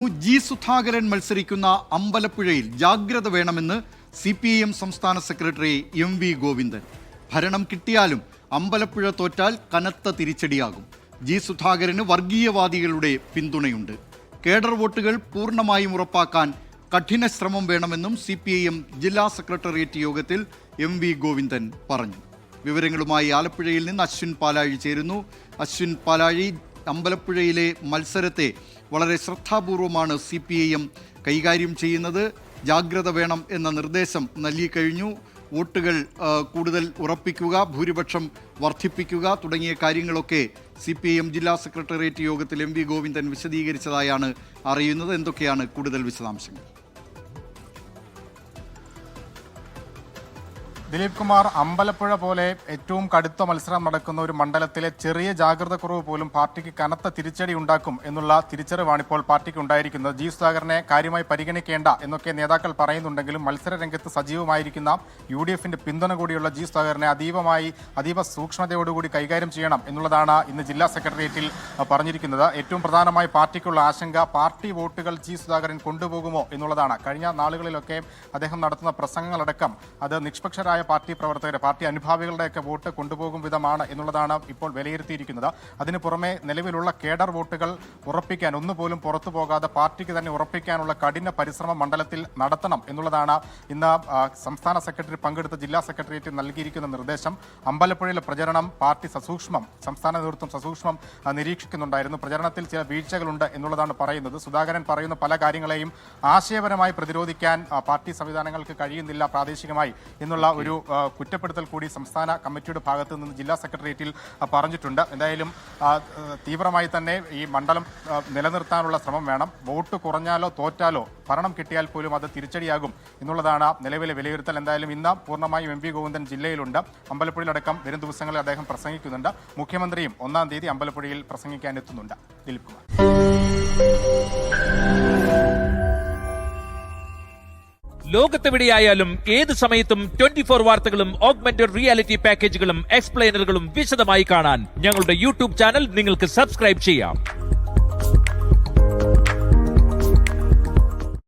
G Sudhakaran മത്സരിക്കുന്ന അമ്പലപ്പുഴയിൽ ജാഗ്രത വേണമെന്ന് CPIM സംസ്ഥാന സെക്രട്ടറി MV ഗോവിന്ദൻ. ഭരണം കിട്ടിയാലും അമ്പലപ്പുഴ തോറ്റാൽ കനത്ത തിരിച്ചടിയാകും. ജി സുധാകരന് വർഗീയവാദികളുടെ പിന്തുണയുണ്ട്. കേഡർ വോട്ടുകൾ പൂർണ്ണമായും ഉറപ്പാക്കാൻ കഠിന ശ്രമം വേണമെന്നും CPIM ജില്ലാ സെക്രട്ടേറിയറ്റ് യോഗത്തിൽ MV ഗോവിന്ദൻ പറഞ്ഞു. വിവരങ്ങളുമായി ആലപ്പുഴയിൽ നിന്ന് അശ്വിൻ പാലാഴി ചേരുന്നു. അശ്വിൻ പാലാഴി, അമ്പലപ്പുഴയിലെ മത്സരത്തെ വളരെ ശ്രദ്ധാപൂർവമാണ് CPIM കൈകാര്യം ചെയ്യുന്നത്. ജാഗ്രത വേണം എന്ന നിർദ്ദേശം നൽകിക്കഴിഞ്ഞു. വോട്ടുകൾ കൂടുതൽ ഉറപ്പിക്കുക, ഭൂരിപക്ഷം വർദ്ധിപ്പിക്കുക തുടങ്ങിയ കാര്യങ്ങളൊക്കെ CPIM ജില്ലാ സെക്രട്ടേറിയറ്റ് യോഗത്തിൽ MV ഗോവിന്ദൻ വിശദീകരിച്ചതായാണ് അറിയുന്നത്. എന്തൊക്കെയാണ് കൂടുതൽ വിശദാംശങ്ങൾ? ദിലീപ് കുമാർ, അമ്പലപ്പുഴ പോലെ ഏറ്റവും കടുത്ത മത്സരം നടക്കുന്ന ഒരു മണ്ഡലത്തിലെ ചെറിയ ജാഗ്രത കുറവ് പോലും പാർട്ടിക്ക് കനത്ത തിരിച്ചടി ഉണ്ടാക്കും എന്നുള്ള തിരിച്ചറിവാണിപ്പോൾ പാർട്ടിക്ക് ഉണ്ടായിരിക്കുന്നത്. ജി സുധാകരനെ കാര്യമായി പരിഗണിക്കേണ്ട എന്നൊക്കെ നേതാക്കൾ പറയുന്നുണ്ടെങ്കിലും മത്സര രംഗത്ത് സജീവമായിരിക്കുന്ന UDFന്റെ പിന്തുണ കൂടിയുള്ള ജി സുധാകരനെ അതീവ സൂക്ഷ്മതയോടുകൂടി കൈകാര്യം ചെയ്യണം എന്നുള്ളതാണ് ഇന്ന് ജില്ലാ സെക്രട്ടേറിയറ്റിൽ പറഞ്ഞിരിക്കുന്നത്. ഏറ്റവും പ്രധാനമായി പാർട്ടിക്കുള്ള ആശങ്ക പാർട്ടി വോട്ടുകൾ ജി സുധാകരൻ കൊണ്ടുപോകുമോ എന്നുള്ളതാണ്. കഴിഞ്ഞ നാളുകളിലൊക്കെ അദ്ദേഹം നടത്തുന്ന പ്രസംഗങ്ങളടക്കം അത് നിഷ്പക്ഷരായ പാർട്ടി പ്രവർത്തകരെ, പാർട്ടി അനുഭാവികളുടെയൊക്കെ വോട്ട് കൊണ്ടുപോകും വിധമാണ് എന്നുള്ളതാണ് ഇപ്പോൾ വിലയിരുത്തിയിരിക്കുന്നത്. അതിന് പുറമെ നിലവിലുള്ള കേഡർ വോട്ടുകൾ ഉറപ്പിക്കാൻ ഒന്നുപോലും പുറത്തു പോകാതെ പാർട്ടിക്ക് തന്നെ ഉറപ്പിക്കാനുള്ള കഠിന പരിശ്രമം മണ്ഡലത്തിൽ നടത്തണം എന്നുള്ളതാണ് ഇന്ന് സംസ്ഥാന സെക്രട്ടറി പങ്കെടുത്ത ജില്ലാ സെക്രട്ടേറിയറ്റ് നൽകിയിരിക്കുന്ന നിർദ്ദേശം. അമ്പലപ്പുഴയിലെ പ്രചരണം പാർട്ടി സംസ്ഥാന നേതൃത്വം സസൂക്ഷ്മം നിരീക്ഷിക്കുന്നുണ്ടായിരുന്നു. പ്രചരണത്തിൽ ചില വീഴ്ചകളുണ്ട് എന്നുള്ളതാണ് പറയുന്നത്. സുധാകരൻ പറയുന്ന പല കാര്യങ്ങളെയും ആശയപരമായി പ്രതിരോധിക്കാൻ പാർട്ടി സംവിധാനങ്ങൾക്ക് കഴിയുന്നില്ല പ്രാദേശികമായി എന്നുള്ള ഒരു കുറ്റപ്പെടുത്തൽ കൂടി സംസ്ഥാന കമ്മിറ്റിയുടെ ഭാഗത്തു നിന്ന് ജില്ലാ സെക്രട്ടേറിയറ്റിൽ പറഞ്ഞിട്ടുണ്ട്. എന്തായാലും തീവ്രമായി തന്നെ ഈ മണ്ഡലം നിലനിർത്താനുള്ള ശ്രമം വേണം. വോട്ട് കുറഞ്ഞാലോ തോറ്റാലോ ഭരണം കിട്ടിയാൽ പോലും അത് തിരിച്ചടിയാകും എന്നുള്ളതാണ് നിലവിലെ വിലയിരുത്തൽ. എന്തായാലും ഇന്ന് പൂർണ്ണമായും MV ഗോവിന്ദൻ ജില്ലയിലുണ്ട്. അമ്പലപ്പുഴയിലടക്കം വരും ദിവസങ്ങളിൽ അദ്ദേഹം പ്രസംഗിക്കുന്നുണ്ട്. മുഖ്യമന്ത്രിയും 1-ാം തീയതി അമ്പലപ്പുഴയിൽ പ്രസംഗിക്കാൻ എത്തുന്നുണ്ട്. ദിലീപ് കുമാർ. ലോകത്തെവിടെയായാലും ഏത് സമയത്തും 24 വാർത്തകളും ഓഗ്മെന്റഡ് റിയാലിറ്റി പാക്കേജുകളും എക്സ്പ്ലെയിനറുകളും വിശദമായി കാണാൻ ഞങ്ങളുടെ YouTube ചാനൽ നിങ്ങൾക്ക് സബ്സ്ക്രൈബ് ചെയ്യാം.